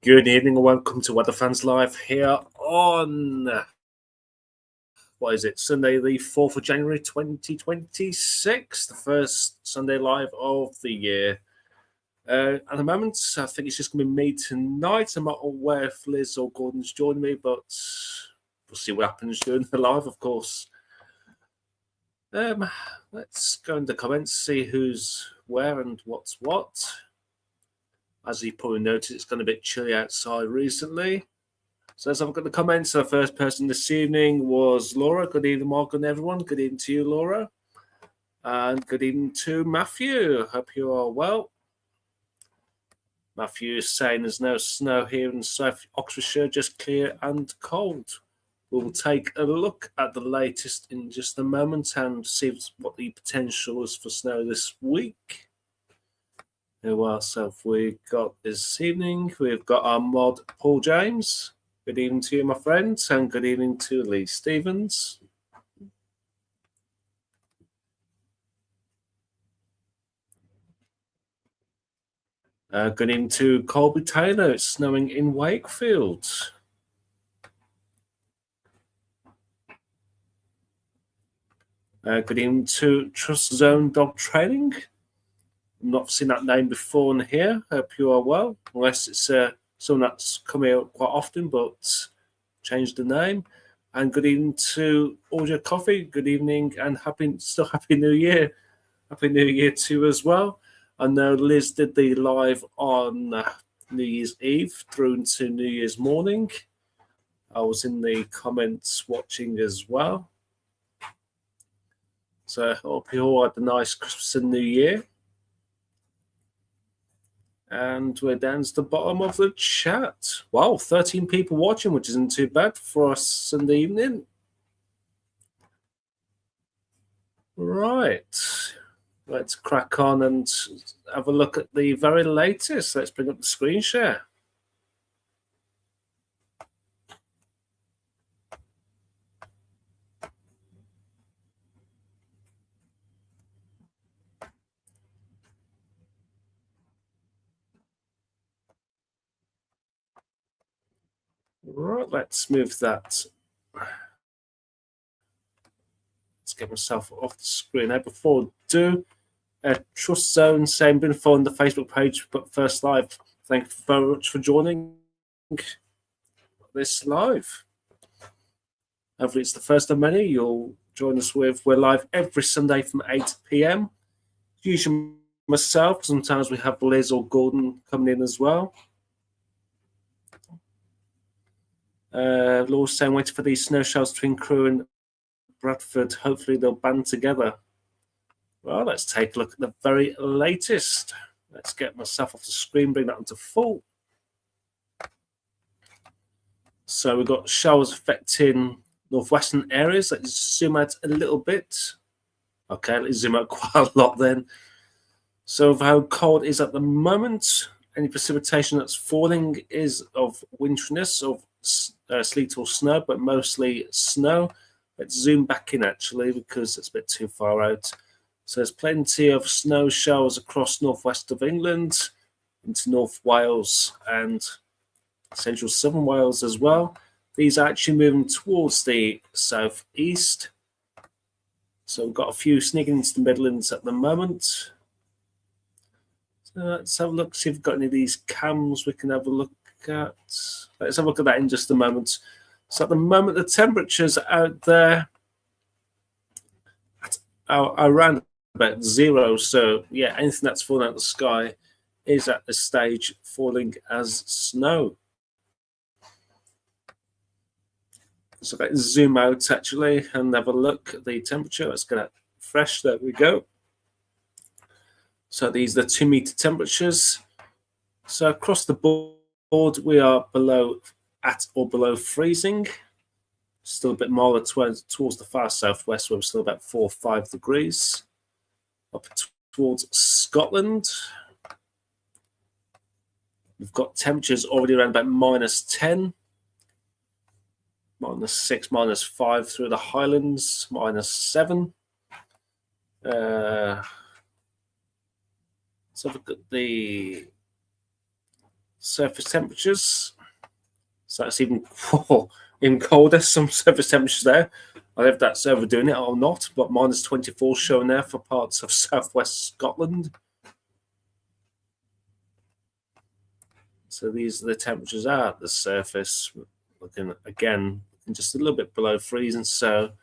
Good evening and welcome to Weather Fans Live here on, what is it, Sunday the 4th of January 2026, the first Sunday live of the year. At the moment, I think it's just going to be me tonight. I'm not aware if Liz or Gordon's joining me, but we'll see what happens during the live, of course. Let's go into the comments, see who's where and what's what. As you probably noticed, it's gone a bit chilly outside recently. So as I've got the comments, the first person this evening was Laura. Good evening, Morgan, everyone. Good evening to you, Laura. And good evening to Matthew. Hope you are well. Matthew is saying there's no snow here in South Oxfordshire, just clear and cold. We'll take a look at the latest in just a moment and see what the potential is for snow this week. Who else have we got this evening? We've got our mod, Paul James. Good evening to you, my friends, and good evening to Lee Stevens. Good evening to Colby Taylor. It's snowing in Wakefield. Good evening to Trust Zone Dog Training. Not seen that name before in here. Hope you are well, unless it's someone that's come out quite often but changed the name. And good evening to Audio Coffee. Good evening and happy New Year. Happy New Year to you as well. I know Liz did the live on New Year's Eve through into New Year's morning. I was in the comments watching as well. So I hope you all had a nice Christmas and New Year. And we're down to the bottom of the chat. Wow, 13 people watching, which isn't too bad for a Sunday evening. Right. Let's crack on and have a look at the very latest. Let's bring up the screen share. Right, let's move that. Let's get myself off the screen. Now, before I do, Trust Zone saying been following the Facebook page, but first live. Thank you very much for joining this live. Hopefully, it's the first of many you'll join us with. We're live every Sunday from 8 p.m. Usually myself. Sometimes we have Liz or Gordon coming in as well. Laura's saying waiting for these snow showers between Crewe and Bradford. Hopefully they'll band together. Well, let's take a look at the very latest. Let's get myself off the screen, bring that onto full. So we've got showers affecting northwestern areas. Let's zoom out a little bit. Okay, let's zoom out quite a lot then. So how cold it is at the moment. Any precipitation that's falling is of winteriness, of sleet or snow, but mostly snow. Let's zoom back in actually because it's a bit too far out. So there's plenty of snow showers across northwest of England, into North Wales and central southern Wales as well. These are actually moving towards the southeast. So we've got a few sneaking into the Midlands at the moment. So let's have a look, see if we've got any of these cams we can have a look at. Let's have a look at that in just a moment. So at the moment, the temperatures out there are around about 0. So yeah, anything that's falling out of the sky is at this stage falling as snow. So let's zoom out actually and have a look at the temperature. Let's get that fresh. There we go. So these are the 2 meter temperatures. So across the board, we are at or below freezing. Still a bit milder towards the far southwest, where we're still about 4 or 5 degrees. Up towards Scotland, we've got temperatures already around about -10, -6, -5 through the Highlands, -7. So look at the surface temperatures. So that's even colder. Some surface temperatures there. I don't know if that's overdoing it or not, but -24 showing there for parts of southwest Scotland. So these are the temperatures at the surface. Looking again, just a little bit below freezing. So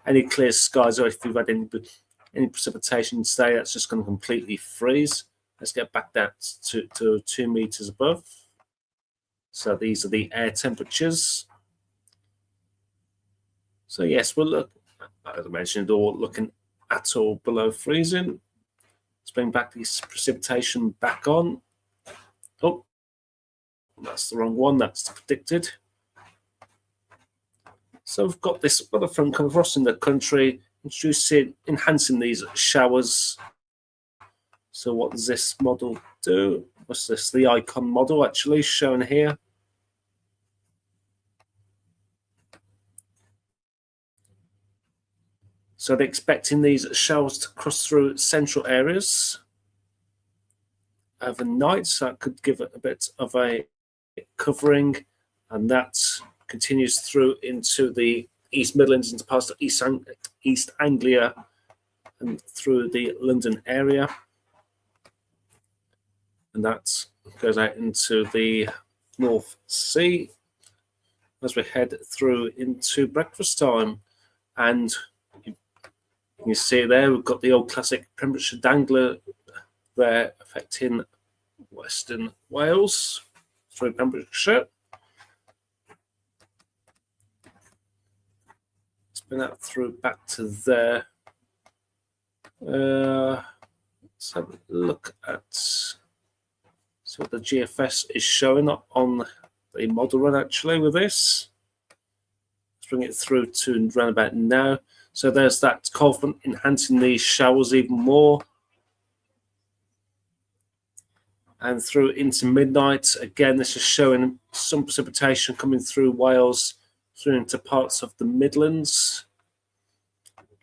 any clear skies, or if you've had any precipitation today, that's just going to completely freeze. Let's get back down to 2 meters above. So these are the air temperatures. So yes, we'll look, as I mentioned, all looking at all below freezing. Let's bring back this precipitation back on. Oh, that's the wrong one. That's predicted. So we've got this other front coming across in the country, enhancing these showers. So what does this model do? What's this? The icon model actually shown here. So they're expecting these showers to cross through central areas overnight. So that could give it a bit of a covering, and that continues through into the East Midlands, into parts of East Anglia, and through the London area. And that goes out into the North Sea as we head through into breakfast time. And you see there, we've got the old classic Pembrokeshire Dangler there affecting Western Wales through Pembrokeshire. Let's bring that through back to there. Let's have a look at what the GFS is showing up on the model run actually with this. Let's bring it through to around about now. So there's that cold front enhancing these showers even more. And through into midnight, again, this is showing some precipitation coming through Wales, through into parts of the Midlands.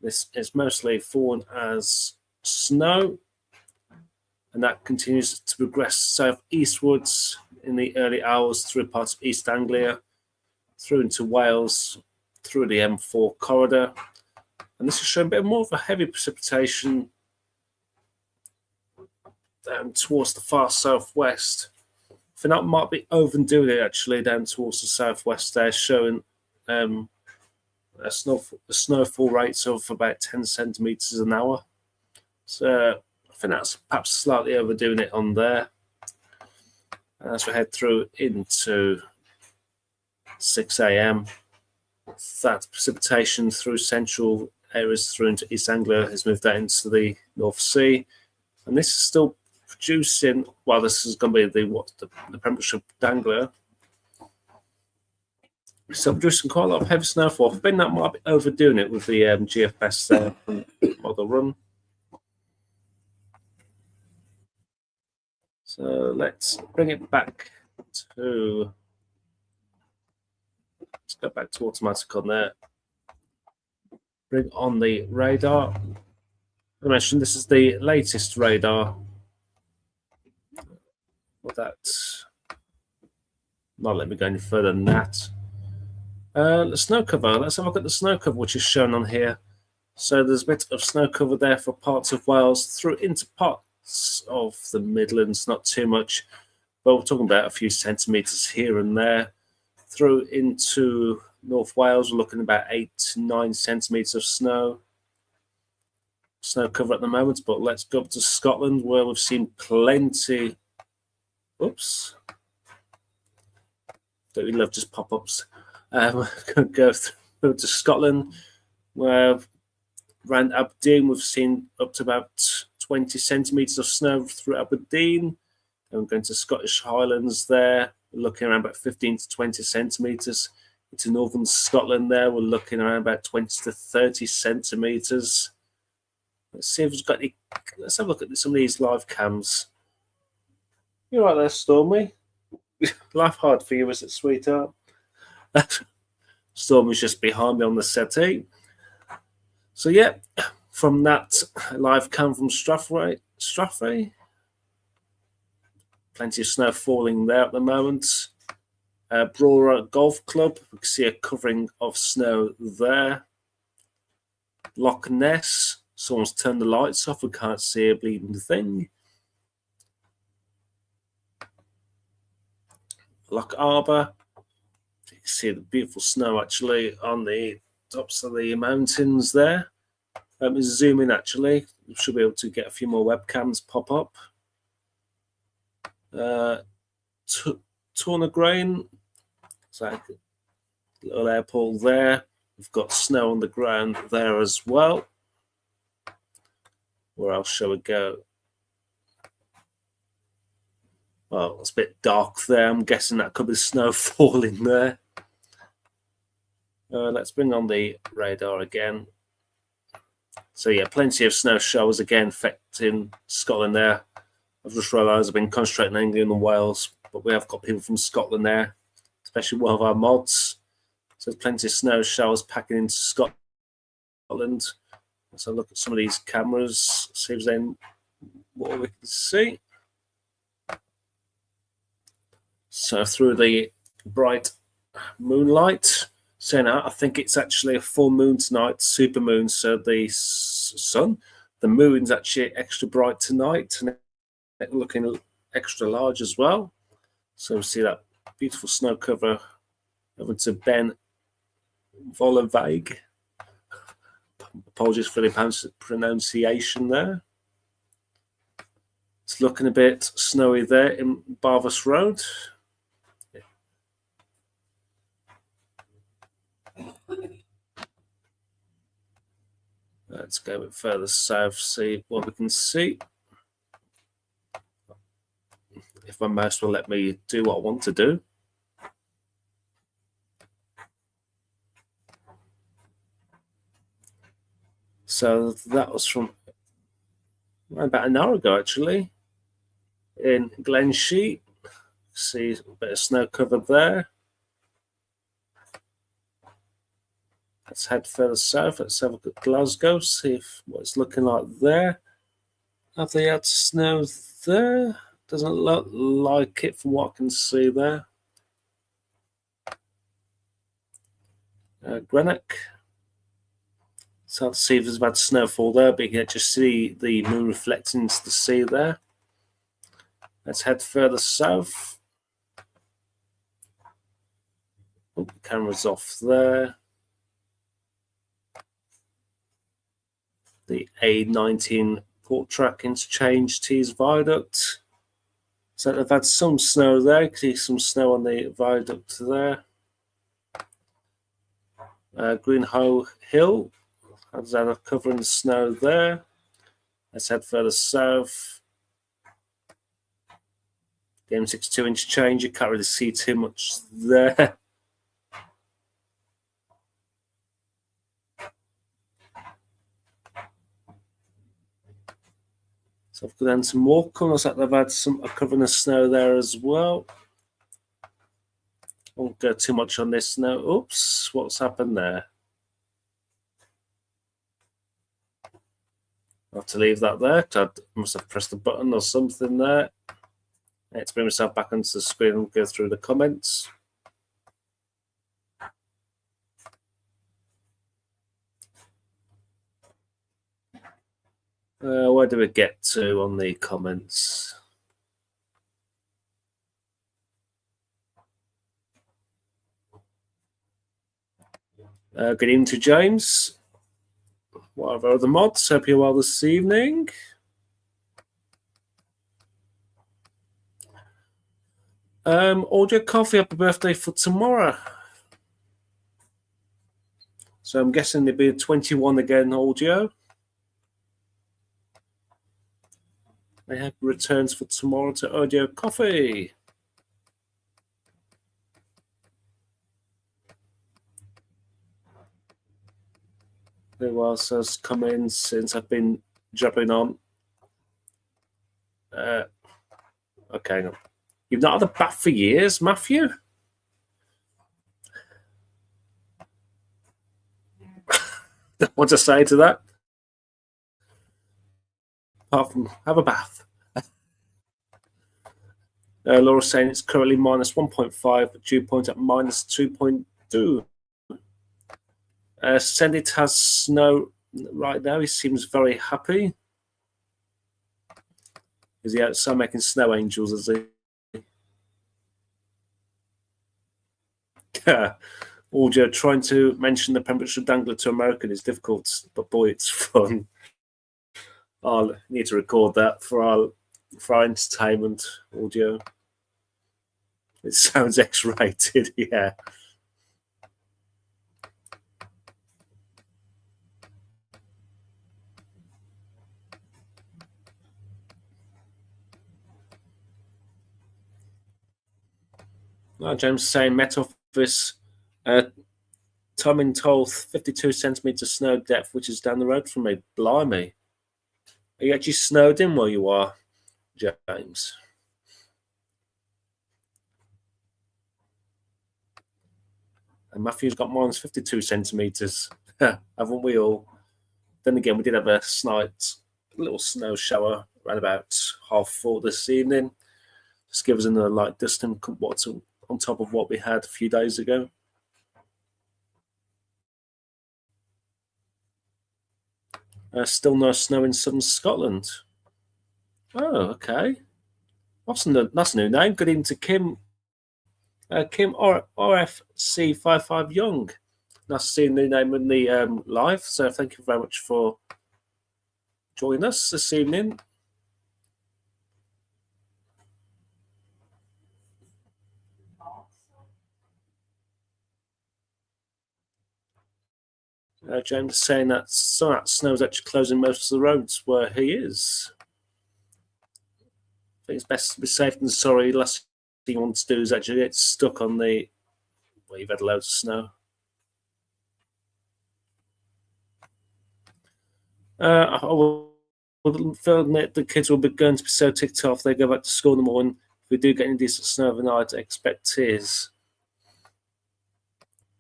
This is mostly fallen as snow, and that continues to progress southeastwards in the early hours through parts of East Anglia, through into Wales, through the M4 corridor. And this is showing a bit more of a heavy precipitation down towards the far southwest. I think that might be overdoing it actually down towards the southwest there, showing a snowfall rates of about 10 centimeters an hour. So I think that's perhaps slightly overdoing it on there. And as we head through into 6 a.m., that precipitation through central areas through into East Anglia has moved out into the North Sea. And this is still producing, well, this is going to be the Pembrokeshire Dangler. Still producing quite a lot of heavy snowfall. I think that might be overdoing it with the GFS model run. So let's bring it back to, let's go back to automatic on there. Bring on the radar. I mentioned this is the latest radar. Well, that's not let me go any further than that. The snow cover. Let's have a look at the snow cover, which is shown on here. So there's a bit of snow cover there for parts of Wales, through into parts of the Midlands, not too much, but we're talking about a few centimetres here and there. Through into North Wales, we're looking about 8 to 9 centimetres of snow cover at the moment. But let's go up to Scotland, where we've seen plenty. Oops. Don't we love just pop-ups? Go through to Scotland, where around Aberdeen we've seen up to about 20 centimetres of snow through Aberdeen. And we're going to Scottish Highlands there. We're looking around about 15 to 20 centimetres. Into northern Scotland there, we're looking around about 20 to 30 centimetres. Let's see if we've got any. Let's have a look at some of these live cams. You're right there, Stormy. Life hard for you, is it, sweetheart? Stormy's just behind me on the settee. So yeah, from that live cam from Strathray. Plenty of snow falling there at the moment. Brora Golf Club, we can see a covering of snow there. Loch Ness, someone's turned the lights off, we can't see a bleeding thing. Loch Arbor, you can see the beautiful snow actually on the tops of the mountains there. Let me zoom in actually, we should be able to get a few more webcams pop up. Tornagrain, so a little airport there. We've got snow on the ground there as well. Where else shall we go? Well, it's a bit dark there. I'm guessing that could be snow falling there. Let's bring on the radar again. So yeah, plenty of snow showers again affecting Scotland there. I've just realised I've been concentrating on England and Wales, but we have got people from Scotland there, especially one of our mods. So there's plenty of snow showers packing into Scotland. Let's have a look at some of these cameras, see if there's what we can see. So through the bright moonlight, so now I think it's actually a full moon tonight, super moon. So the sun, the moon's actually extra bright tonight, and looking extra large as well. So we see that beautiful snow cover over to Ben Vollenweg. Apologies for the pronunciation there. It's looking a bit snowy there in Barvas Road. Let's go a bit further south, see what we can see. If my mouse will let me do what I want to do. So that was from about an hour ago, actually, in Glenshee. See a bit of snow covered there. Let's head further south. Let's have a look at Glasgow, see what it's looking like there. Have they had snow there? Doesn't look like it from what I can see there. Greenock. So let's see if there's bad snowfall there, but you can just see the moon reflecting into the sea there. Let's head further south. Oh, the camera's off there. The A19 Porttrack Interchange Tees Viaduct. So they've had some snow there. You can see some snow on the viaduct there. Greenhoe Hill has had a covering of snow there. Let's head further south. The M62 interchange, you can't really see too much there. So I've got down to Morecambe. Looks like they've had a covering of snow there as well. I won't go too much on this now. Oops, what's happened there? I'll have to leave that there. I must have pressed the button or something there. Let's bring myself back onto the screen and go through the comments. Where do we get to on the comments? Good evening to James. What are the mods? Hope you're well this evening. Audio Coffee, happy birthday for tomorrow. So I'm guessing there'll be 21 again, Audio. They have returns for tomorrow to Audio Coffee. Who else has come in since I've been jumping on? Okay, you've not had a bath for years, Matthew? What to say to that? Apart from have a bath. Laura's saying it's currently minus 1.5, but dew point at minus 2.2. Sendit has snow right now. He seems very happy. Is he outside making snow angels, is he? Audio trying to mention the Pembrokeshire Dangler to American is difficult, but boy, it's fun. I'll need to record that for our entertainment audio. It sounds X-rated, yeah. James saying Met Office, Tom in Tolth, 52 centimetres snow depth, which is down the road from me. Blimey. Are you actually snowed in where you are, James? And Matthew's got minus 52 centimetres. Haven't we all? Then again, we did have a slight little snow shower around about 4:30 this evening. Just give us another light dust and what's on top of what we had a few days ago. Still no snow in southern Scotland. Oh, okay. That's a new name. Good evening to Kim. Kim RFC55 Young. Nice to see a new name in the live. So thank you very much for joining us this evening. James is saying that some of that snow is actually closing most of the roads where he is. I think it's best to be safe than sorry. Last thing you want to do is actually get stuck on the where you've had loads of snow. I would feel that the kids will be going to be so ticked off they go back to school in the morning. If we do get any decent snow overnight, I expect tears.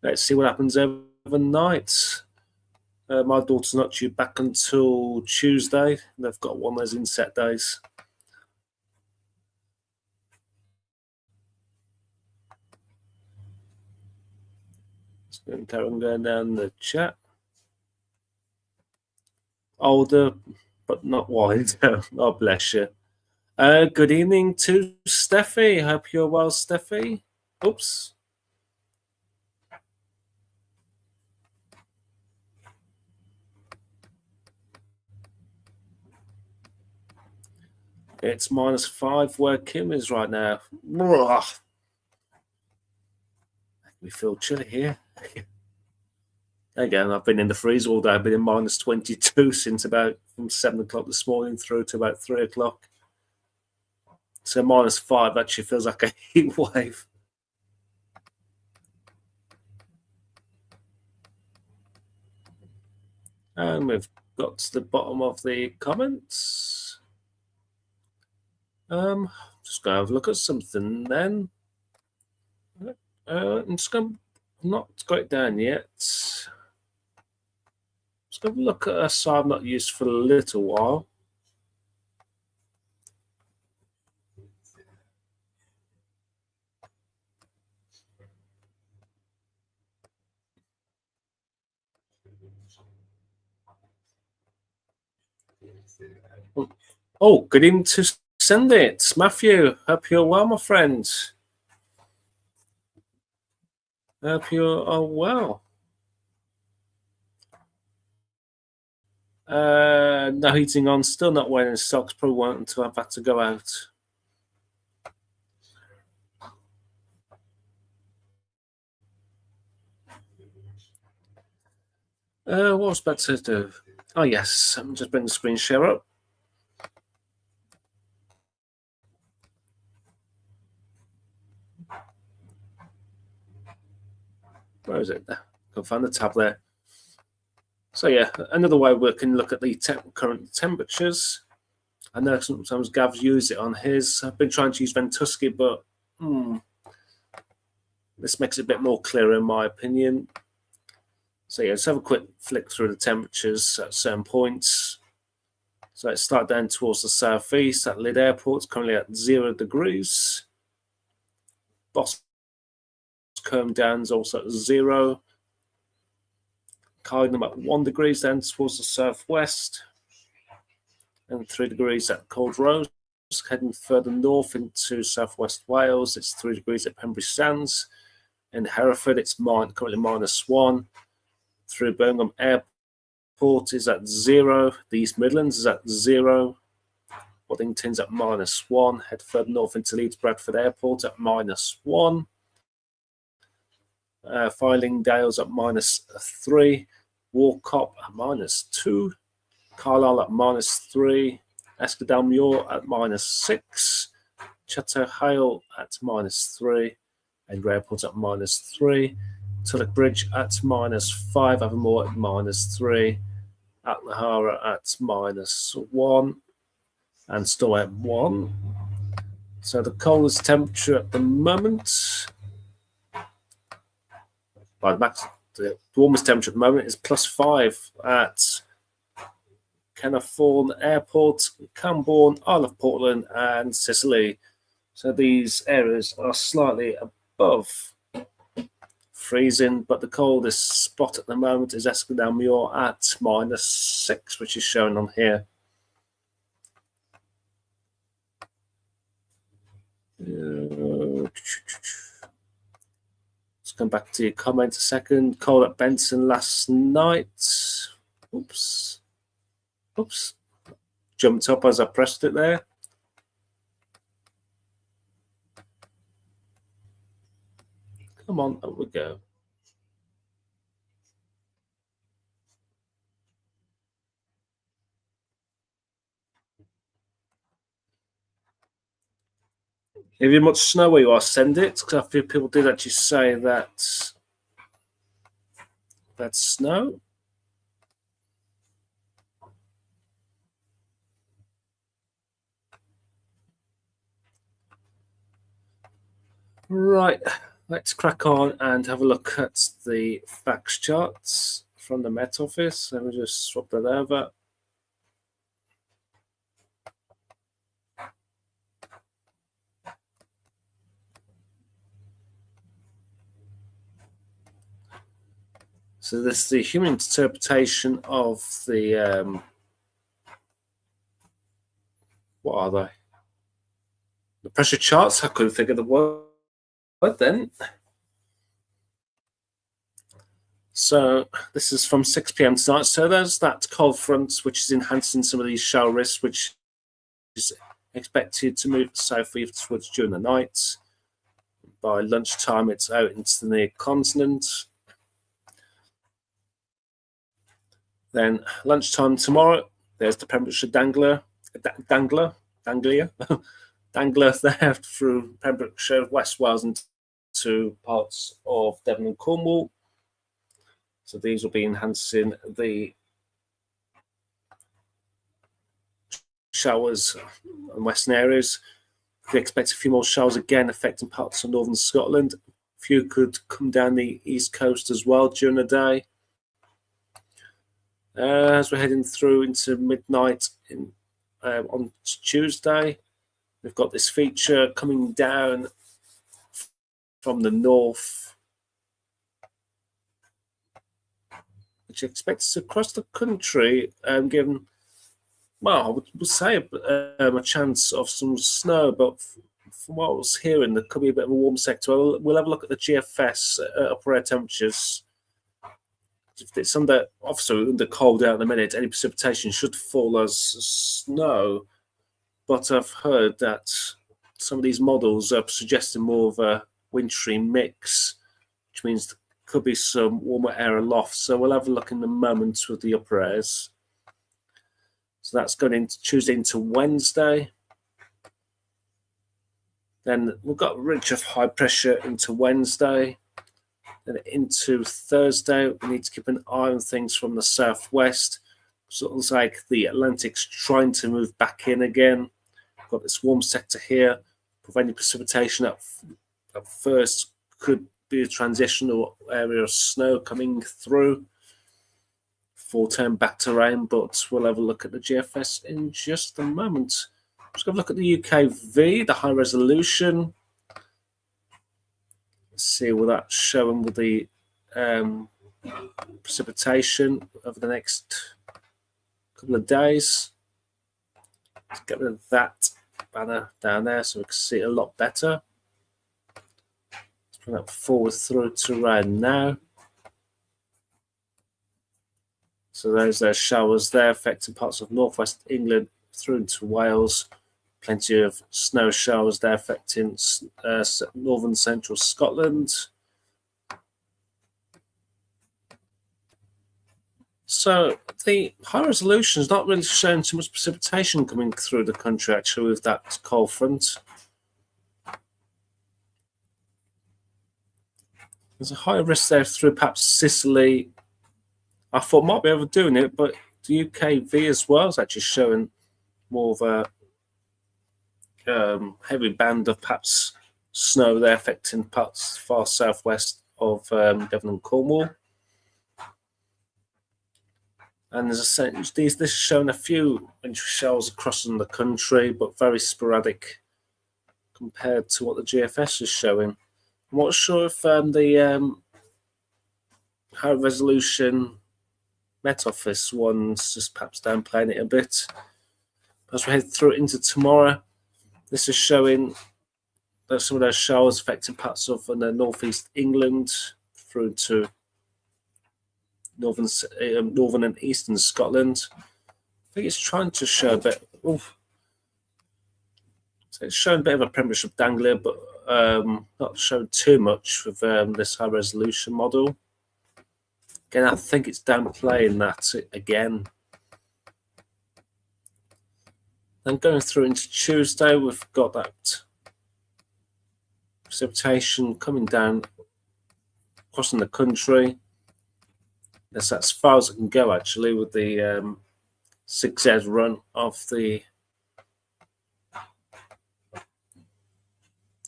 Let's see what happens overnight. My daughter's not due back until Tuesday. They've got one of those inset days. Karen going down the chat. Older, but not wide. Oh, bless you. Good evening to Steffi. Hope you're well, Steffi. Oops. It's -5 where Kim is right now. We feel chilly here. Again, I've been in the freeze all day. I've been in -22 since about from 7 o'clock this morning through to about 3 o'clock. So -5 actually feels like a heat wave. And we've got to the bottom of the comments. Just going to have a look at something then. I'm just going to not got it down yet. Just going to look at a site I've not used for a little while. Oh, good evening to send it. Matthew, hope you're well, my friend. Hope you are well. No heating on, still not wearing socks, probably won't until I've had to go out. What was I about to do? Oh, yes, I'm just bring the screen share up. Where is it? Can't find the tab there. So yeah, another way we can look at the current temperatures. I know sometimes Gav's used it on his. I've been trying to use Ventusky, but this makes it a bit more clear in my opinion. So yeah, let's have a quick flick through the temperatures at certain points. So let's start down towards the southeast. At Lydd Airport, it's currently at 0 degrees. Boscombe Downs also at 0. Cardigan at 1 degrees then towards the southwest, and 3 degrees at Cold Rose. Heading further north into southwest Wales, it's 3 degrees at Pembrey Sands. In Hereford, it's currently -1. Through Birmingham Airport is at 0. The East Midlands is at 0. Waddington's at -1. Head further north into Leeds Bradford Airport at -1. Fylingdale's at -3. Walcott at -2. Carlisle at -3. Eskdalemuir at -6. Chateau Hale at -3. Edinburgh Airport at -3. Tulloch Bridge at -5. Avonmore at -3. Atnahara at -1. And Stowe at 1. So the coldest temperature at the moment, the warmest temperature at the moment is +5 at Caernarfon Airport, Camborne, Isle of Portland, and Sicily. So these areas are slightly above freezing, but the coldest spot at the moment is Eskdalemuir at -6, which is shown on here. Let's come back to your comment a second. Cold at Benson last night. Oops. Jumped up as I pressed it there. Come on, up we go. If you much snow where you are, send it. Because a few people did actually say that that's snow. Right, let's crack on and have a look at the facts charts from the Met Office. Let me just swap that over. So this is the human interpretation of the, what are they? The pressure charts. I couldn't think of the word then. So this is from 6 p.m. tonight. So there's that cold front, which is enhancing some of these shower risks, which is expected to move southwards during the night. By lunchtime, it's out into the continent. Then lunchtime tomorrow, there's the Pembrokeshire Dangler there through Pembrokeshire, West Wales, and to parts of Devon and Cornwall. So these will be enhancing the showers in western areas. We expect a few more showers again affecting parts of northern Scotland. A few could come down the east coast as well during the day. As we're heading through into midnight on Tuesday, we've got this feature coming down from the north, which expects across the country, given, well, I would say a chance of some snow, but from what I was hearing, there could be a bit of a warm sector. We'll have a look at the GFS upper air temperatures. If it's obviously under cold out in a minute, any precipitation should fall as snow. But I've heard that some of these models are suggesting more of a wintry mix, which means there could be some warmer air aloft. So we'll have a look in a moment with the upper airs. So that's going into Tuesday into Wednesday. Then we've got a ridge of high pressure into Wednesday. Then into Thursday, we need to keep an eye on things from the southwest. So it looks like the Atlantic's trying to move back in again. We've got this warm sector here. Preventing precipitation at first could be a transitional area of snow coming through before turning back to rain, but we'll have a look at the GFS in just a moment. Let's have a look at the UKV, the high resolution. Let's see what that's showing with the precipitation over the next couple of days. Let's get rid of that banner down there so we can see it a lot better. Let's bring that forward through to right now. So there's showers there affecting parts of northwest England through into Wales. Plenty of snow showers there affecting northern central Scotland. So the high resolution is not really showing too much precipitation coming through the country, actually, with that cold front. There's a high risk there through perhaps Sicily. I thought might be overdoing it, but the UKV as well is actually showing more of a heavy band of perhaps snow there affecting parts far southwest of Devon and Cornwall. And there's this is showing a few wintry showers across the country, but very sporadic compared to what the GFS is showing. I'm not sure if the high resolution Met Office one's just perhaps downplaying it a bit. As we head through into tomorrow, this is showing that some of those showers affecting parts of the northeast England through to northern and eastern Scotland. I think it's trying to show a bit. Oof. So it's showing a bit of a Premiership dangler, but not showing too much with this high resolution model. Again, I think it's downplaying that again. Then going through into Tuesday, we've got that precipitation coming down, crossing the country. That's as far as it can go, actually, with the 6Z run of the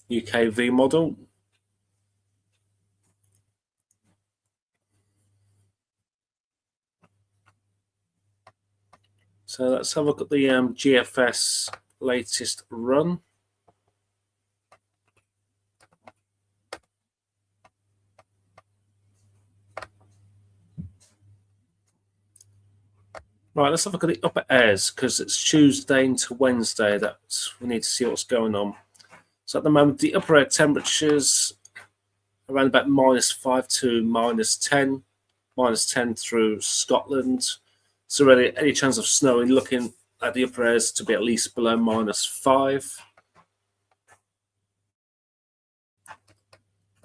UKV model. So let's have a look at the GFS latest run. Right, let's have a look at the upper airs because it's Tuesday into Wednesday that we need to see what's going on. So at the moment, the upper air temperatures around about -5 to -10, -10 through Scotland. So really, any chance of snow, and looking at the upper airs to be at least below -5.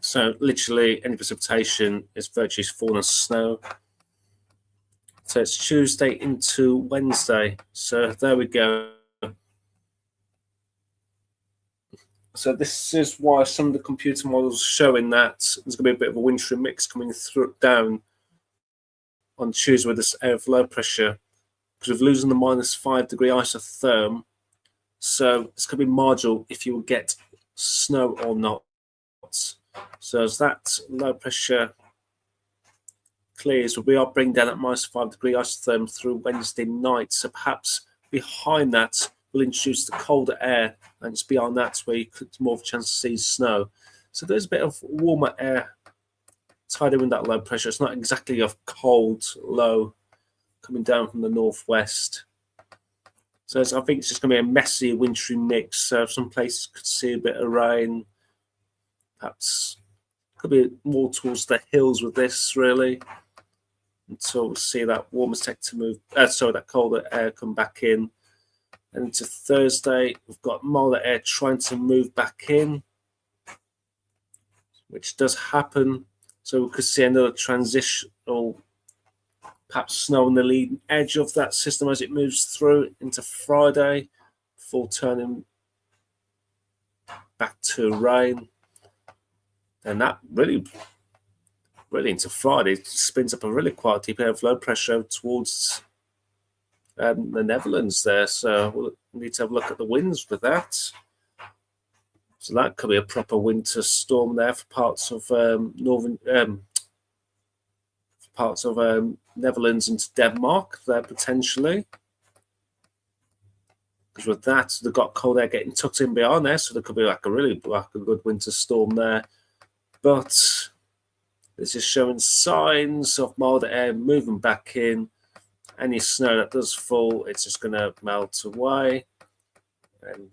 So literally, any precipitation is virtually falling as snow. So it's Tuesday into Wednesday. So there we go. So this is why some of the computer models showing that there's going to be a bit of a wintry mix coming through down on Tuesday with this air of low pressure, because of losing the -5 degree isotherm. So it's going to be marginal if you will get snow or not. So as that low pressure clears, we are bringing down that -5 degree isotherm through Wednesday night. So perhaps behind that, we'll introduce the colder air, and it's beyond that where you could more of a chance to see snow. So there's a bit of warmer air tied in with that low pressure. It's not exactly a cold low coming down from the northwest. So I think it's just going to be a messy, wintry mix. So some places could see a bit of rain. Perhaps could be more towards the hills with this, really, until we see that warmer sector move. That colder air come back in. And into Thursday, we've got milder air trying to move back in, which does happen. So we could see another transitional, perhaps snow on the leading edge of that system as it moves through into Friday, before turning back to rain. And that really into Friday spins up a really quite deep air of low pressure towards the Netherlands there. So we'll need to have a look at the winds with that. So that could be a proper winter storm there for parts of Netherlands into Denmark there potentially. Because with that, they've got cold air getting tucked in behind there, so there could be like a good winter storm there. but this is showing signs of milder air moving back in. Any snow that does fall, it's just going to melt away. And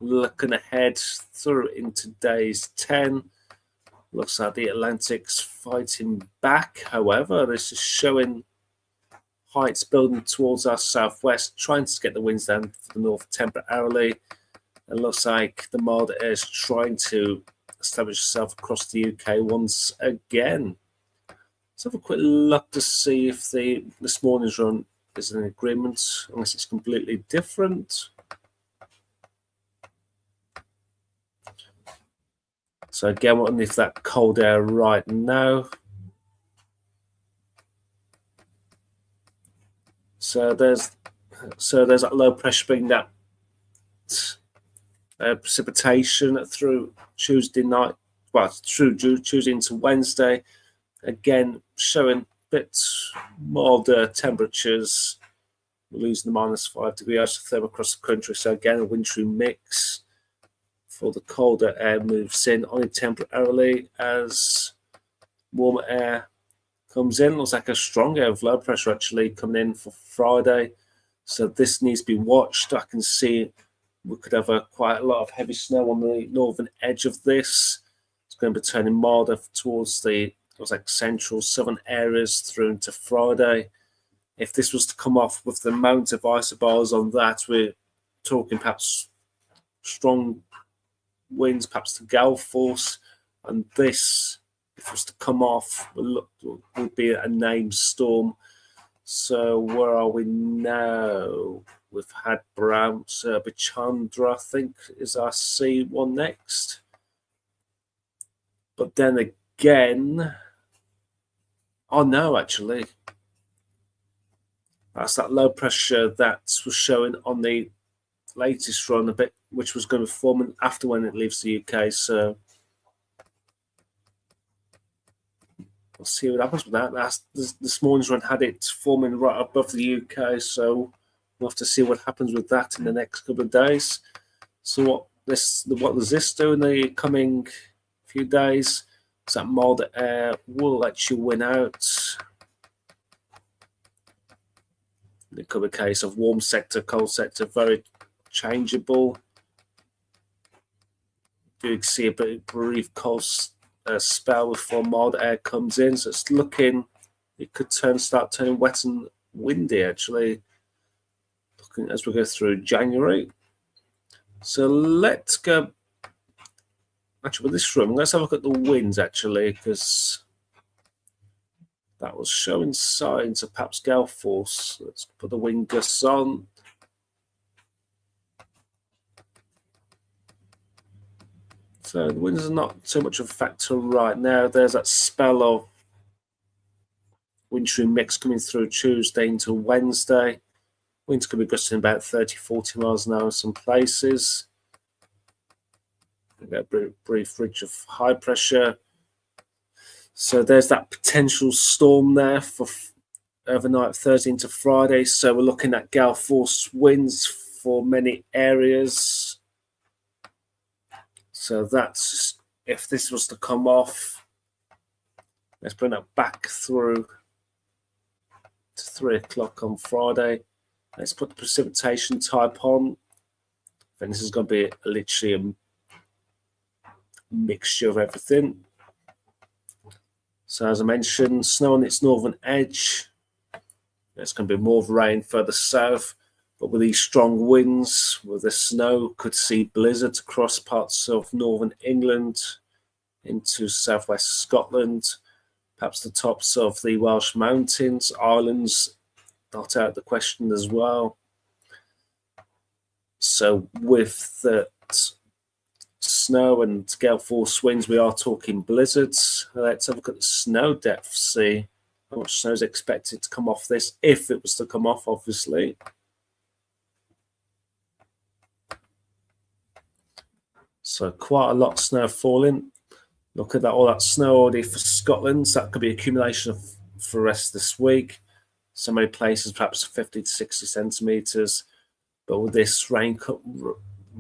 looking ahead through into days 10, looks like the Atlantic's fighting back. However, this is showing heights building towards our southwest, trying to get the winds down for the north temporarily. It looks like the milder air is trying to establish itself across the UK once again. Let's have a quick look to see if this morning's run is an agreement, unless it's completely different. So again, we're underneath that cold air right now. So there's that low pressure bringing that precipitation through Tuesday night, well, through Tuesday into Wednesday. Again, showing a bit milder temperatures. We're losing the -5 degree isotherm across the country. So again, a wintry mix for the colder air moves in only temporarily as warmer air comes in. Looks like a strong air of low pressure actually coming in for Friday. So this needs to be watched. I can see we could have quite a lot of heavy snow on the northern edge of this. It's going to be turning milder towards the central southern areas through into Friday. If this was to come off with the amount of isobars on that, we're talking perhaps strong winds, perhaps the gale force, and this, if it was to come off, would be a named storm. So where are we now? We've had Brahms, Bichandra, I think, is our C1 next. But then again, oh no, actually, that's that low pressure that was showing on the latest run a bit, which was going to be forming after when it leaves the UK. So we'll see what happens with that. This morning's run had it forming right above the UK, so we'll have to see what happens with that in the next couple of days. So what does this do in the coming few days? So that milder air will let you win out. It could be a case of warm sector, cold sector, very changeable. You see a bit of brief cold spell before mild air comes in, so it's looking, it could start turning wet and windy actually, looking as we go through January. So let's go actually with this room. Let's have a look at the winds actually, because that was showing signs of perhaps gale force. Let's put the wind gusts on. So the winds are not so much of a factor right now. There's that spell of wintry mix coming through Tuesday into Wednesday. Winds could be gusting about 30, 40 miles an hour in some places. We've got a brief ridge of high pressure. So there's that potential storm there for overnight Thursday into Friday. So we're looking at gale force winds for many areas. So that's, if this was to come off, let's bring that back through to 3 o'clock on Friday. Let's put the precipitation type on. Then this is going to be literally a mixture of everything. So as I mentioned, snow on its northern edge. There's going to be more of rain further south. But with these strong winds, with the snow, could see blizzards across parts of northern England into southwest Scotland, perhaps the tops of the Welsh mountains, islands, not out of the question as well. So with the snow and gale force winds, we are talking blizzards. Let's have a look at the snow depth, see how much snow is expected to come off this, if it was to come off, obviously. So quite a lot of snow falling. Look at that, all that snow already for Scotland. So that could be accumulation for the rest of this week. So many places, perhaps 50 to 60 centimetres. But with this rain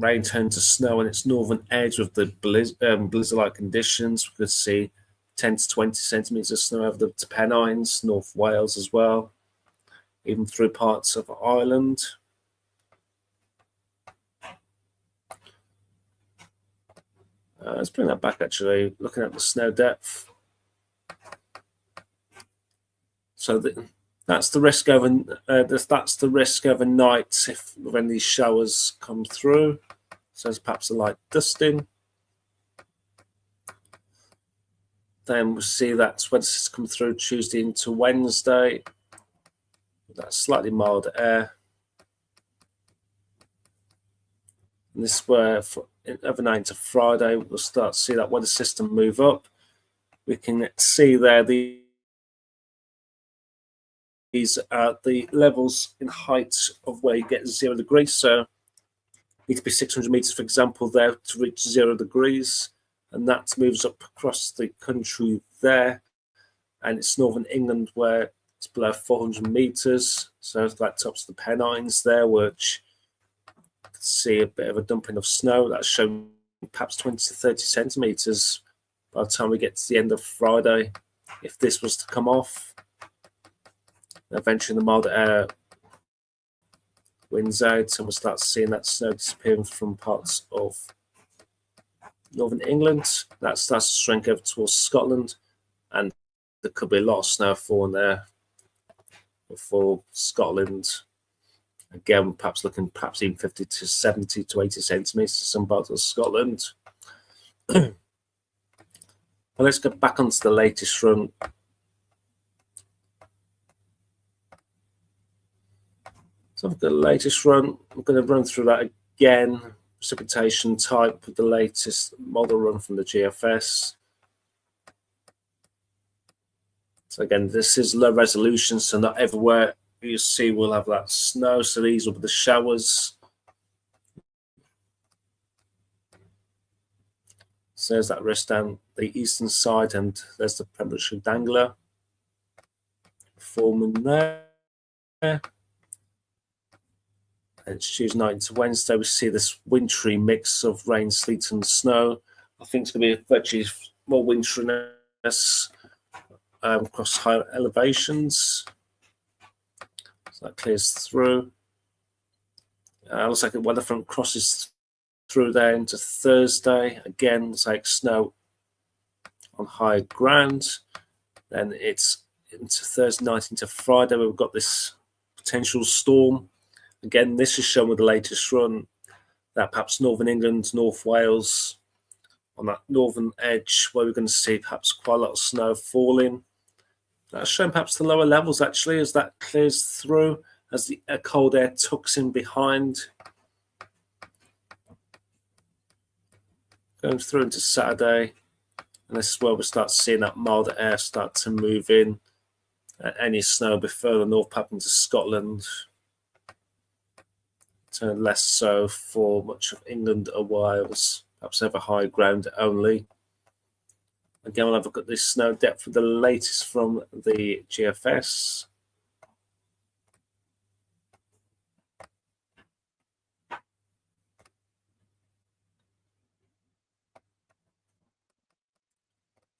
rain turned to snow on its northern edge with the blizzard-like conditions. We could see 10 to 20 centimetres of snow over the Pennines, North Wales as well, even through parts of Ireland. Let's bring that back, actually, looking at the snow depth. So that's the risk overnight when these showers come through. So there's perhaps a light dusting. Then we'll see that's when this come through Tuesday into Wednesday. That slightly mild air. And this is where overnight into Friday, we'll start to see that weather system move up. We can see there these are the levels in height of where you get 0 degrees. So need to be 600 meters, for example, there to reach 0 degrees. And that moves up across the country there. And it's northern England where it's below 400 meters. So that tops the Pennines there, which you can see a bit of a dumping of snow. That's shown perhaps 20 to 30 centimeters by the time we get to the end of Friday. If this was to come off, eventually the mild air wins out and we'll start seeing that snow disappearing from parts of northern England. That starts to shrink over towards Scotland, and there could be a lot of snow falling there for Scotland. Again, perhaps even 50 to 70 to 80 centimeters in some parts of Scotland. Well, let's get back onto the latest run. So for the latest run, I'm going to run through that again. Precipitation type with the latest model run from the GFS. So again, this is low resolution, so not everywhere you see will have that snow. So these will be the showers. So there's that risk down the eastern side, and there's the Pembrokeshire Dangler forming there. It's Tuesday night into Wednesday. We see this wintry mix of rain, sleet, and snow. I think it's going to be virtually more winteriness across higher elevations. So that clears through. Looks like the weather front crosses through there into Thursday. Again, looks like snow on higher ground. Then it's into Thursday night into Friday. We've got this potential storm. Again, this is shown with the latest run that perhaps northern England, North Wales, on that northern edge where we're going to see perhaps quite a lot of snow falling. That's shown perhaps the lower levels actually as that clears through, as the cold air tucks in behind. Going through into Saturday, and this is where we start seeing that milder air start to move in. Any snow a bit further north, perhaps into Scotland. Turn less so for much of England or Wales, perhaps over high ground only. Again, we'll have a look at this snow depth for the latest from the GFS.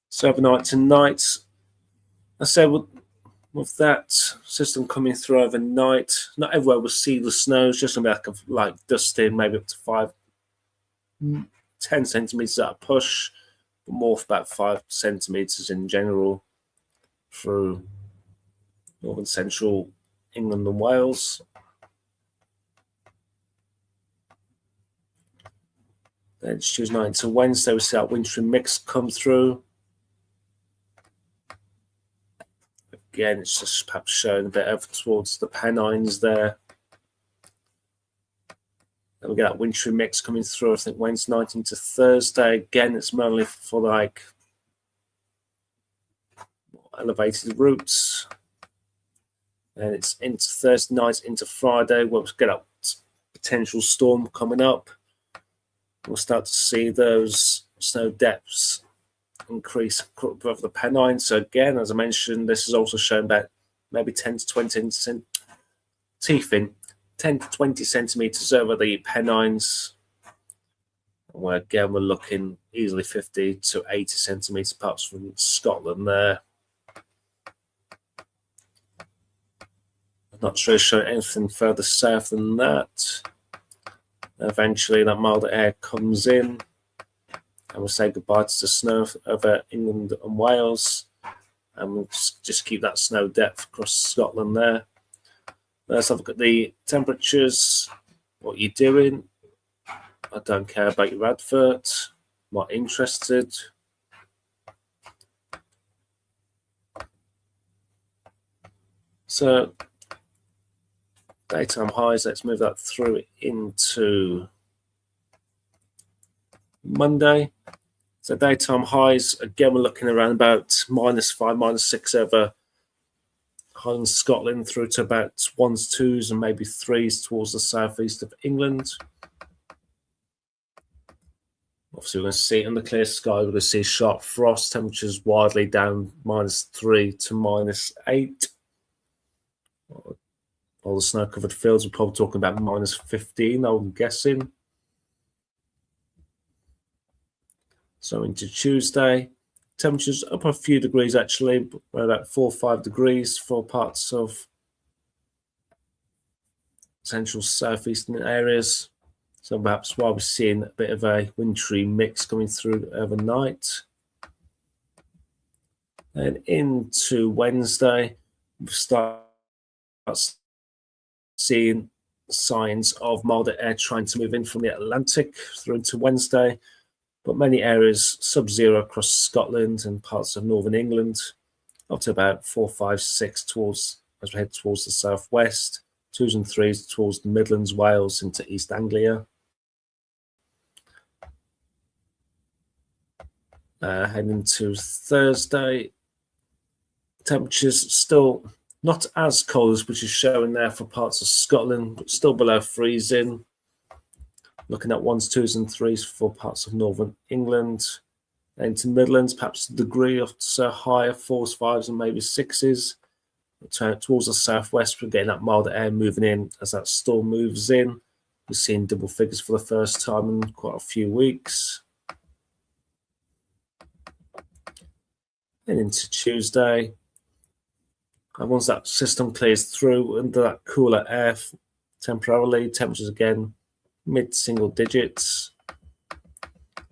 So overnight tonight, I said with that system coming through overnight, not everywhere will see the snow. It's just going to be like dusting, maybe up to 10 centimeters at a push, but more for about 5 centimeters in general through northern central England and Wales. Then it's Tuesday night to Wednesday, we see that wintry mix come through. Again, it's just perhaps showing a bit over towards the Pennines there. Then we get that wintry mix coming through, I think Wednesday night into Thursday. Again, it's mainly for like elevated routes. And it's into Thursday night into Friday where we'll get that potential storm coming up. We'll start to see those snow depths increase above the Pennines. So again, as I mentioned, this is also shown about maybe 10 to 20 10 to 20 centimeters over the Pennines. Where again we're looking easily 50 to 80 centimetres perhaps from Scotland there. I'm not sure showing anything further south than that. Eventually that milder air comes in and we'll say goodbye to the snow over England and Wales, and we'll just keep that snow depth across Scotland there. Let's have a look at the temperatures. What you're doing. I don't care about your advert. I'm not interested. So daytime highs, let's move that through into Monday. So daytime highs, again, we're looking around about -5, -6 over Highland Scotland through to about 1s, 2s, and maybe 3s towards the southeast of England. Obviously, we're going to see under clear sky, we're going to see sharp frost, temperatures widely down -3 to -8. All the snow-covered fields, we're probably talking about -15, I'm guessing. So into Tuesday, temperatures up a few degrees actually, about 4 or 5 degrees for parts of central southeastern areas. So perhaps while we're seeing a bit of a wintry mix coming through overnight. And into Wednesday, we start seeing signs of milder air trying to move in from the Atlantic through into Wednesday. But many areas sub-zero across Scotland and parts of northern England, up to about 4, 5, 6 towards as we head towards the southwest, 2s and 3s towards the Midlands, Wales into East Anglia. Heading to Thursday, temperatures still not as cold as which is showing there for parts of Scotland, but still below freezing. Looking at 1s, 2s, and 3s for parts of northern England. And to Midlands, perhaps a degree of so higher, 4s, 5s, and maybe 6s. Towards the southwest, we're getting that milder air moving in as that storm moves in. We're seeing double figures for the first time in quite a few weeks. And into Tuesday. And once that system clears through under that cooler air temporarily, temperatures again mid-single digits.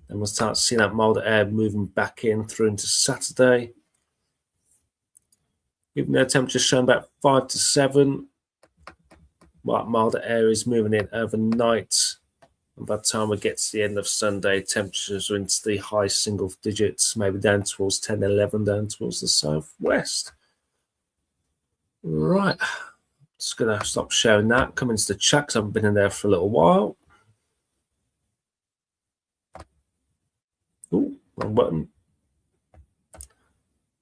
And we'll start seeing that milder air moving back in through into Saturday. Even though temperatures showing about 5 to 7, well, that milder air is moving in overnight. And by the time we get to the end of Sunday, temperatures are into the high single digits, maybe down towards 10, 11, down towards the southwest. Right. Just going to stop sharing that. Come into the chat because I haven't been in there for a little while. Oh, wrong button.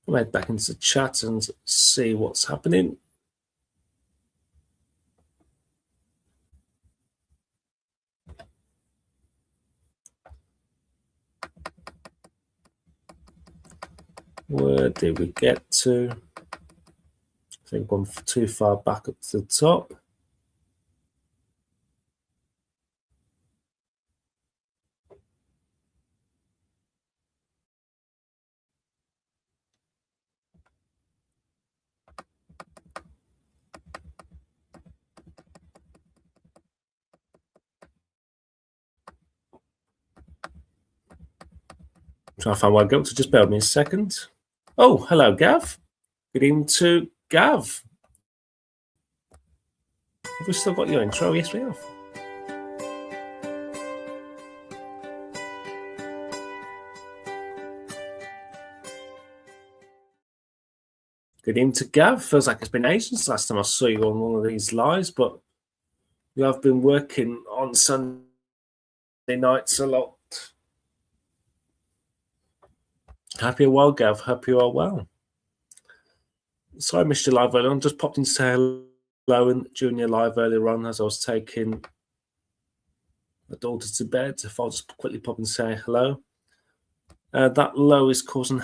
I'll head back into the chat and see what's happening. Where did we get to? I think gone too far back up to the top. Trying to find where I go, so just bear with me a second. Oh, hello, Gav. Good evening to Gav. Have we still got your intro? Yes, we have. Good evening to Gav. Feels like it's been ages since last time I saw you on one of these lives, but we have been working on Sunday nights a lot. Happy you're well, Gav. Hope you are well. Sorry I missed your live earlier on. Just popped in to say hello and Junior live earlier on as I was taking my daughter to bed. If I'll just quickly pop and say hello. That low is causing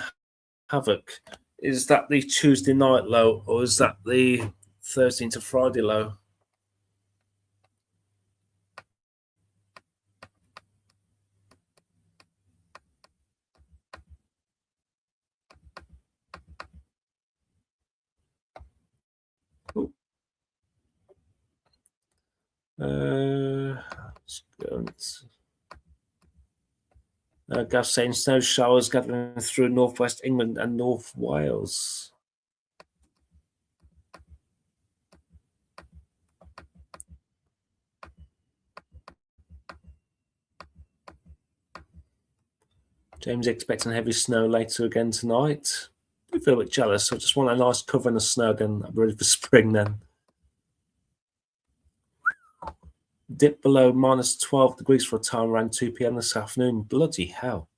havoc. Is that the Tuesday night low or is that the Thursday to Friday low? Let's go. Gav saying snow showers gathering through northwest England and North Wales. James expecting heavy snow later again tonight. I feel a bit jealous. I just want a nice cover in the snow again. I'm ready for spring then. Dip below minus 12 degrees for a time around 2 p.m. this afternoon. Bloody hell.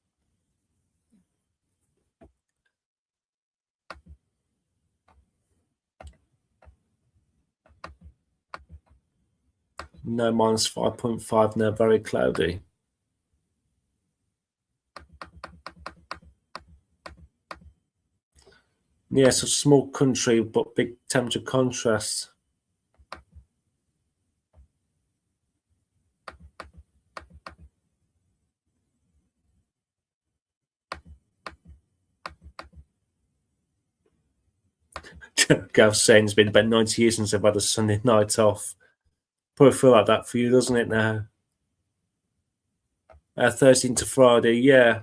No, minus 5.5. No, very cloudy. Yeah, it's a small country, but big temperature contrast. Gav saying it's been about 90 years since I've had a Sunday night off. Probably feel like that for you, doesn't it now? Thursday to Friday, yeah.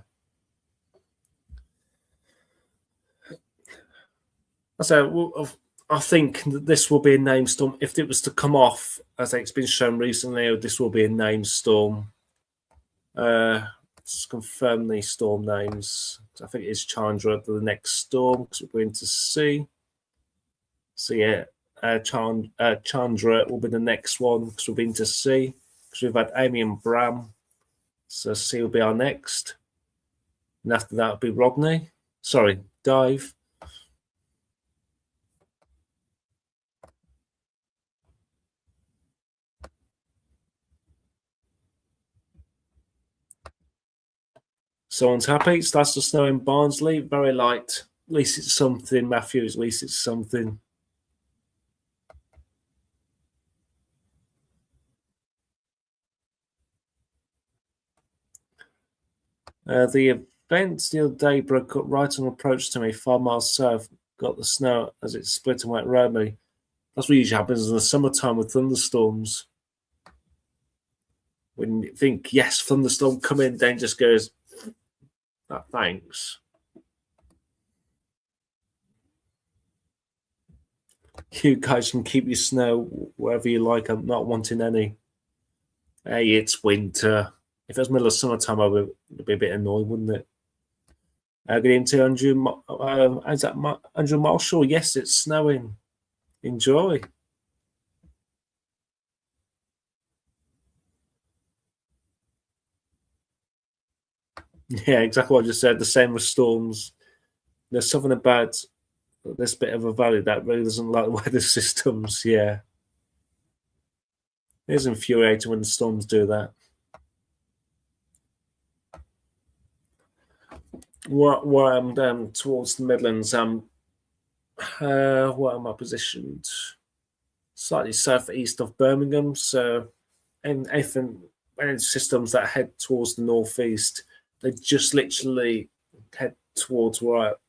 So I think this will be a name storm. If it was to come off, as it's been shown recently, this will be a name storm. Let's confirm the storm names. I think it's Chandra, the next storm, because we're going to see. So yeah, Chandra will be the next one, because we're going to see. Because we've had Amy and Bram. So C will be our next. And after that will be Rodney. Sorry, Dive. Someone's happy. It starts to snow in Barnsley. Very light. At least it's something, Matthews. At least it's something. The event the other day broke up right on approach to me, 5 miles south. Got the snow as it split and went around me. That's what usually happens in the summertime with thunderstorms. When you think, yes, thunderstorm coming, then just goes, oh, thanks. You guys can keep your snow wherever you like. I'm not wanting any. Hey, it's winter. If it was middle of summertime, I would be a bit annoyed, wouldn't it? Good evening to Andrew. Is that Andrew Marshall? Yes, it's snowing. Enjoy. Yeah, exactly what I just said. The same with storms. There's something about this bit of a valley that really doesn't like the weather systems. Yeah. It is infuriating when the storms do that. Where I'm down towards the Midlands, where am I positioned? Slightly southeast of Birmingham. So, anything, any systems that head towards the northeast, they just literally head towards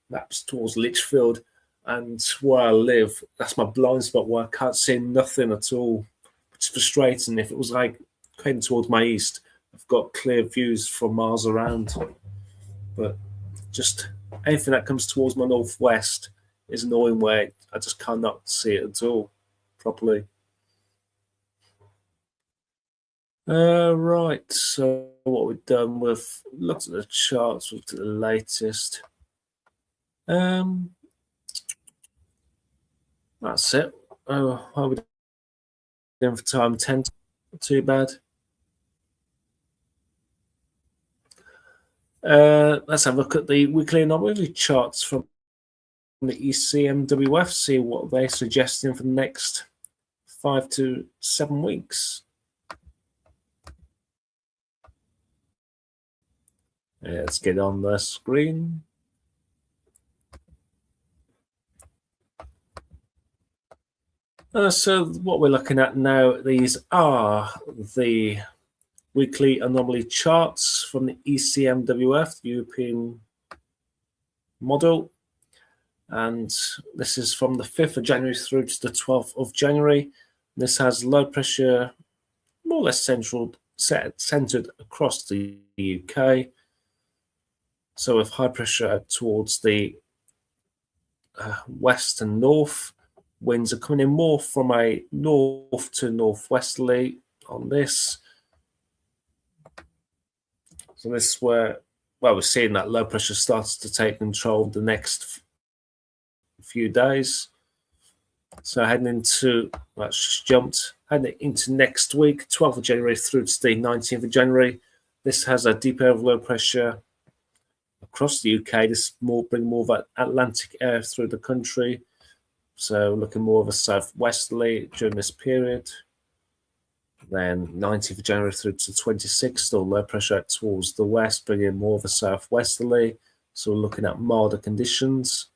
that's towards Lichfield, and where I live, that's my blind spot where I can't see nothing at all. It's frustrating. If it was like heading towards my east, I've got clear views for miles around, but just anything that comes towards my northwest is annoying where I just cannot see it at all properly. Right, so what we've done, we've looked at the charts, we've looked at the latest. That's it. How are we doing for time? 10, not too bad. Let's have a look at the weekly anomaly charts from the ECMWF, see what they're suggesting for the next 5 to 7 weeks. Let's get on the screen. So what we're looking at now, these are the weekly anomaly charts from the ECMWF, the European model. And this is from the 5th of January through to the 12th of January. This has low pressure more or less centered across the UK. So with high pressure towards the west and north, winds are coming in more from a north to northwesterly on this. So this is where, well, we're seeing that low pressure starts to take control the next few days. So heading into, that's just jumped, heading into next week, 12th of January through to the 19th of January. This has a deep area of low pressure across the UK. This bring more of that Atlantic air through the country. So looking more of a southwesterly during this period. Then 19th of January through to 26th, still low pressure towards the west, bringing more of a southwesterly. So we're looking at milder conditions.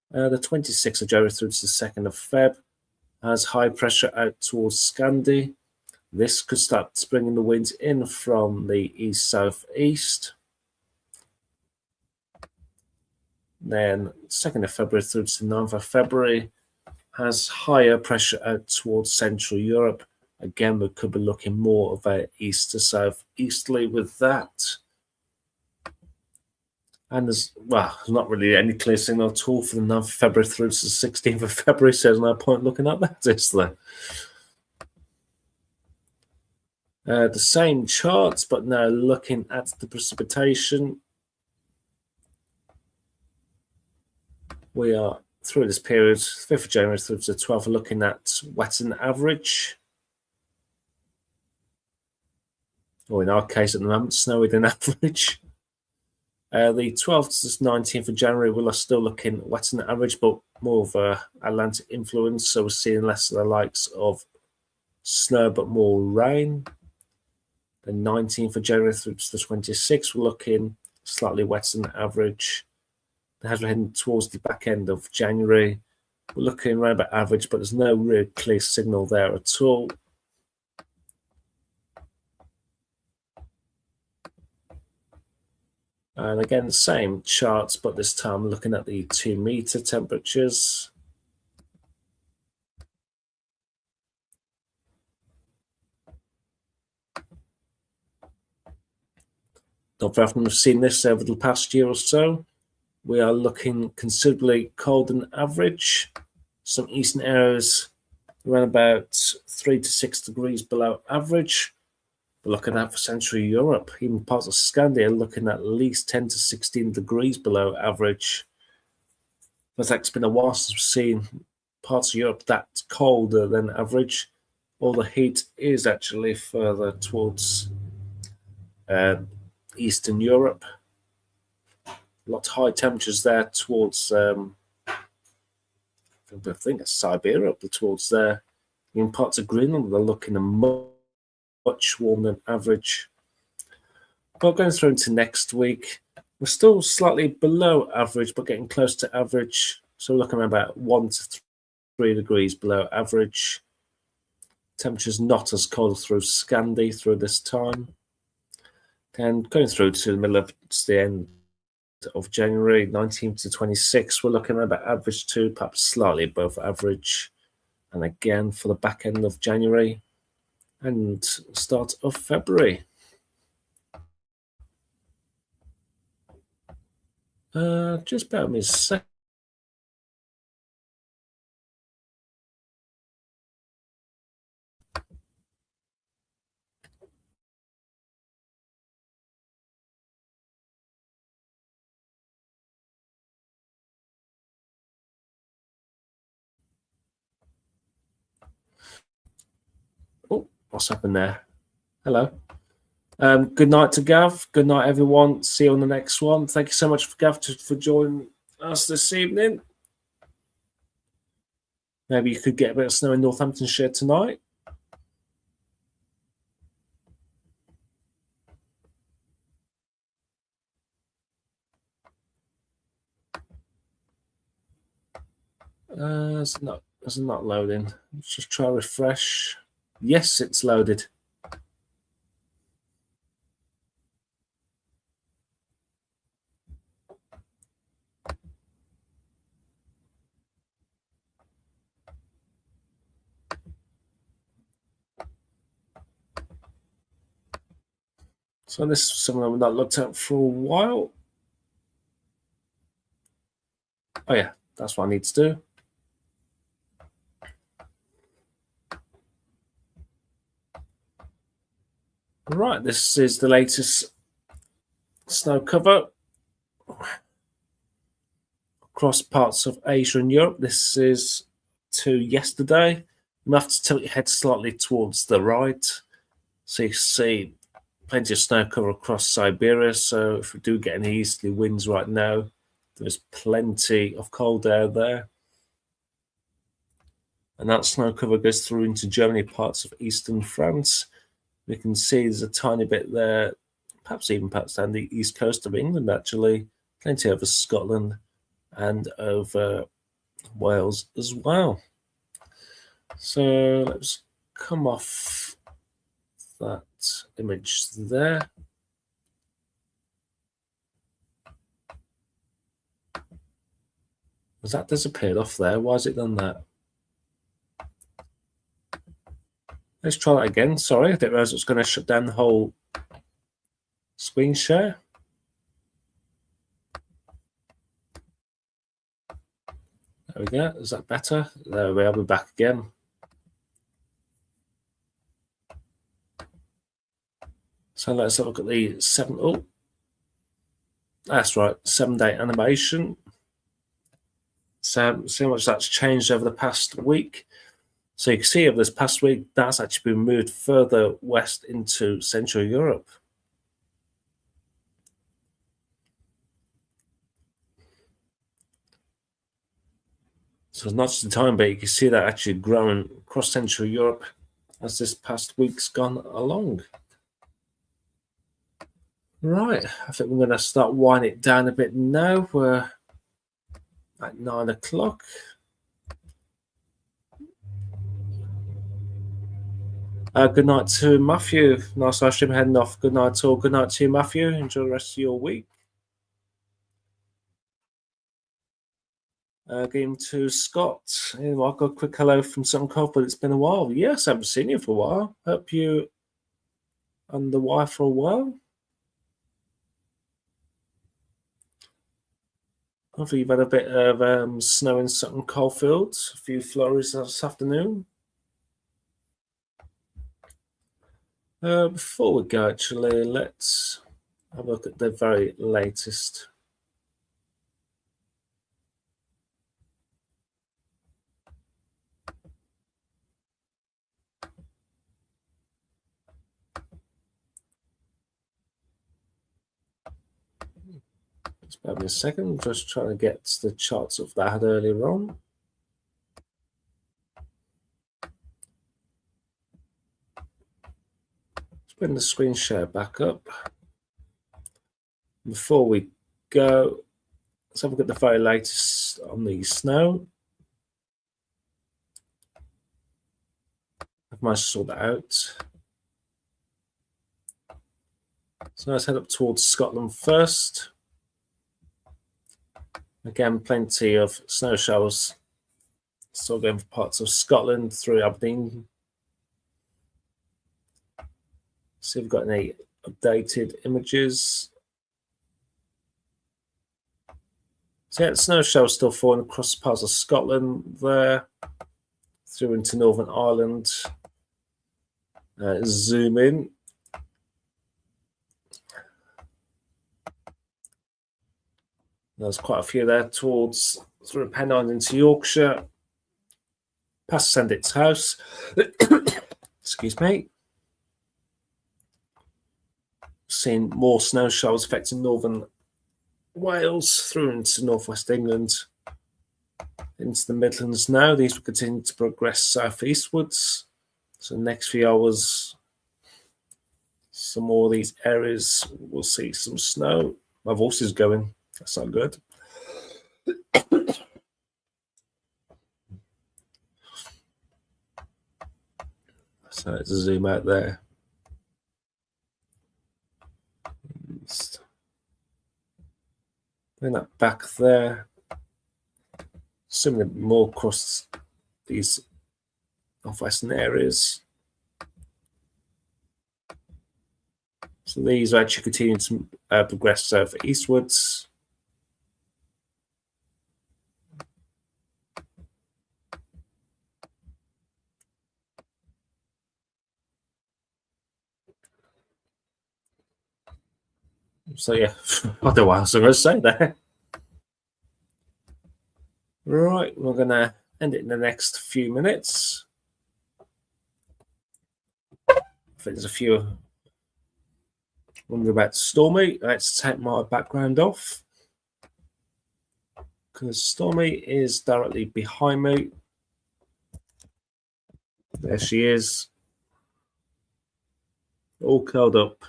The 26th of January through to the 2nd of Feb has high pressure out towards Scandi. This could start bringing the winds in from the east-southeast. Then 2nd of February through to the 9th of February has higher pressure out towards Central Europe. Again, we could be looking more of a east to south easterly with that. And there's not really any clear signal at all for the 9th of February through to the 16th of February, so there's no point looking at that, is there? The same charts, but now looking at the precipitation. We are through this period, 5th of January through to the 12th, looking at wet and average. Or in our case at the moment, snowy than average. The 12th to 19th of January, we're still looking wet and average, but more of a Atlantic influence. So we're seeing less of the likes of snow, but more rain. The 19th of January through to the 26th, we're looking slightly wet and average. As we're heading towards the back end of January, we're looking around about average, but there's no real clear signal there at all. And again, the same charts, but this time looking at the 2-meter temperatures. Not very often we've seen this over the past year or so. We are looking considerably colder than average. Some eastern areas around about 3 to 6 degrees below average. We're looking at for Central Europe, even parts of Scandi are looking at least 10 to 16 degrees below average. But it's been a while since we've seen parts of Europe that colder than average. All the heat is actually further towards Eastern Europe. A lot of high temperatures there towards, I think it's Siberia, up towards there. In parts of Greenland, they're looking at much warmer than average. But going through into next week, we're still slightly below average, but getting close to average. So we're looking at about 1 to 3 degrees below average. Temperatures not as cold through Scandi through this time. And going through to the middle of the end of January, 19th to 26th, we're looking at about average too, perhaps slightly above average. And again for the back end of January and start of February. Just bear with me a second. Oh, what's happened there? Hello. Good night to Gav. Good night, everyone. See you on the next one. Thank you so much, for Gav, for joining us this evening. Maybe you could get a bit of snow in Northamptonshire tonight. It's not loading. Let's just try refresh. Yes, it's loaded. So this is something I've not looked at for a while. Oh yeah, that's what I need to do. Right, this is the latest snow cover across parts of Asia and Europe. This is to yesterday. You have to tilt your head slightly towards the right, so you see plenty of snow cover across Siberia. So if we do get any easterly winds right now, there's plenty of cold air there. And that snow cover goes through into Germany, parts of eastern France. We can see there's a tiny bit there, perhaps down the east coast of England, actually. Plenty over Scotland and over Wales as well. So let's come off that image there. Has that disappeared off there? Why has it done that? Let's try that again. Sorry, I didn't realize it was going to shut down the whole screen share. There we go. Is that better? There we are. We're back again. So let's have a look at the 7. Oh, that's right. 7-day animation. So see how much that's changed over the past week. So you can see over this past week, that's actually been moved further west into Central Europe. So it's not just the time, but you can see that actually growing across Central Europe as this past week's gone along. Right, I think we're going to start winding it down a bit now. We're at 9 o'clock. Good night to Matthew. Nice live stream heading off. Good night all. Good night to you, Matthew. Enjoy the rest of your week. Game to Scott. Anyway, I'll go a quick hello from Sutton Cove, but it's been a while. Yes, I haven't seen you for a while. Hope you and the wife for a while. Hopefully you've had a bit of snow in Sutton Coldfield. A few flurries this afternoon. Before we go, actually, let's have a look at the very latest. Just bear with me a second. Just trying to get the charts of that I had earlier on. Let's bring the screen share back up. Before we go, let's have a look at the very latest on the snow. I've managed to sort that out. So let's head up towards Scotland first. Again, plenty of snow showers. Still going for parts of Scotland through Aberdeen. See if we've got any updated images. So yeah, the snow showers still falling across parts of Scotland there, through into Northern Ireland. Zoom in. There's quite a few there towards through Pennine into Yorkshire, past Sendit's house. Excuse me. Seeing more snow showers affecting northern Wales through into northwest England, into the Midlands now. These will continue to progress southeastwards. So next few hours, some more of these areas will see some snow. My voice is going. That's not good. So let's zoom out there. Bring that back there. Similar more across these northwestern areas. So these are actually continuing to progress south eastwards. So yeah, I don't know what else I'm going to say there. Right, we're going to end it in the next few minutes. I think there's a few wondering about Stormy. Let's take my background off, because Stormy is directly behind me. There she is, all curled up.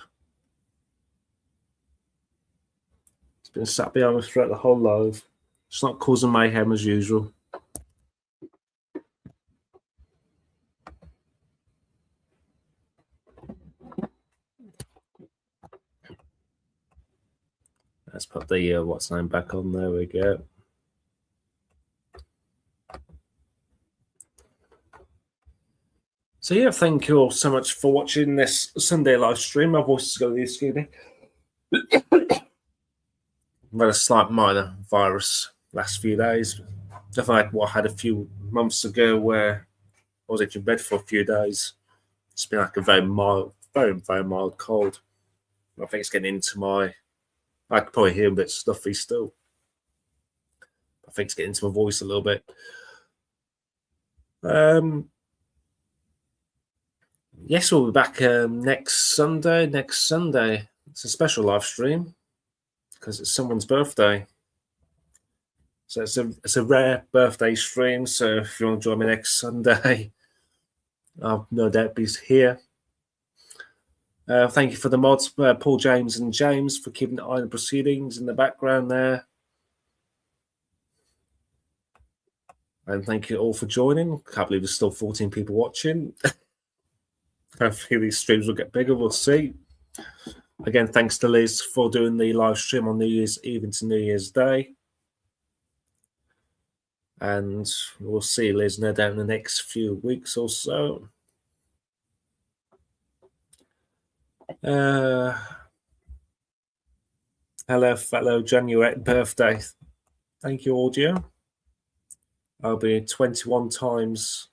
It's been sat behind me throughout the whole live. It's not causing mayhem as usual. Let's put the what's name back on. There we go. So yeah, thank you all so much for watching this Sunday live stream. My voice is going to be skinny. I've had a slight minor virus last few days. Definitely what I had a few months ago where I was in bed for a few days. It's been like a very mild, very mild cold. I think it's getting into my. I could probably hear a bit stuffy still. I think it's getting into my voice a little bit. Yes, we'll be back next Sunday. It's a special live stream because it's someone's birthday. So it's a rare birthday stream. So if you want to join me next Sunday, I'll no doubt be here. Thank you for the mods, Paul, James, and James, for keeping an eye on the proceedings in the background there. And thank you all for joining. Can't believe there's still 14 people watching. Hopefully these streams will get bigger. We'll see. Again, thanks to Liz for doing the live stream on New Year's Eve into New Year's Day. And we'll see Liz no doubt in the next few weeks or so. Hello, fellow January birthday. Thank you, audio. I'll be 21 times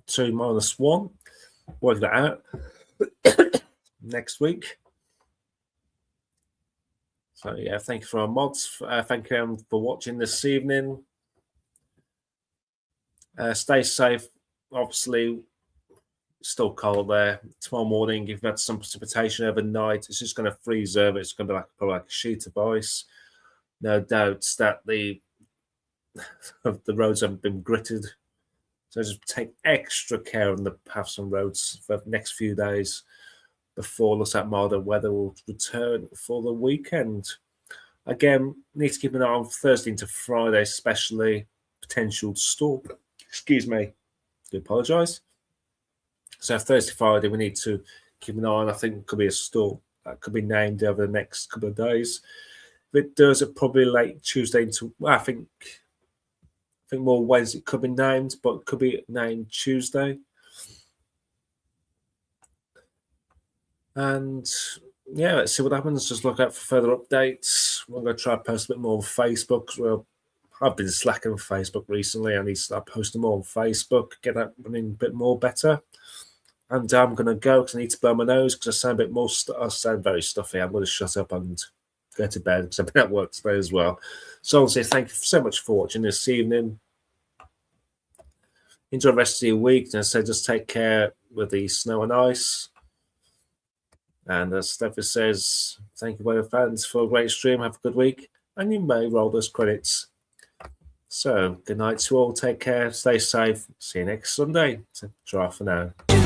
2 minus 1. Work that out next week. So yeah, thank you for our mods. Thank you for watching this evening. Stay safe. Obviously, still cold there. Tomorrow morning, if you've had some precipitation overnight, it's just going to freeze over. It's going to be probably like a sheet of ice. No doubts that the roads haven't been gritted. So just take extra care on the paths and roads for the next few days before looks like milder weather will return for the weekend. Again, need to keep an eye on Thursday into Friday, especially potential storm. Excuse me. I do apologise. So Thursday, Friday, we need to keep an eye on. I think it could be a storm that could be named over the next couple of days. If it does, it probably late Tuesday into. Well, I think more Wednesday it could be named, but it could be named Tuesday. And yeah, let's see what happens. Just look out for further updates. We're going to try to post a bit more on Facebook. Well, I've been slacking on Facebook recently. I need to start posting more on Facebook, get that running a bit more better. And I'm going to go because I need to blow my nose because I sound a bit more. I sound very stuffy. I'm going to shut up and go to bed because I've been at work today as well. So I'll say thank you so much for watching this evening. Enjoy the rest of your week. And so just take care with the snow and ice. And as Steffi says, thank you, both fans, for a great stream. Have a good week. And you may roll those credits. So good night to all. Take care. Stay safe. See you next Sunday. So, try for now.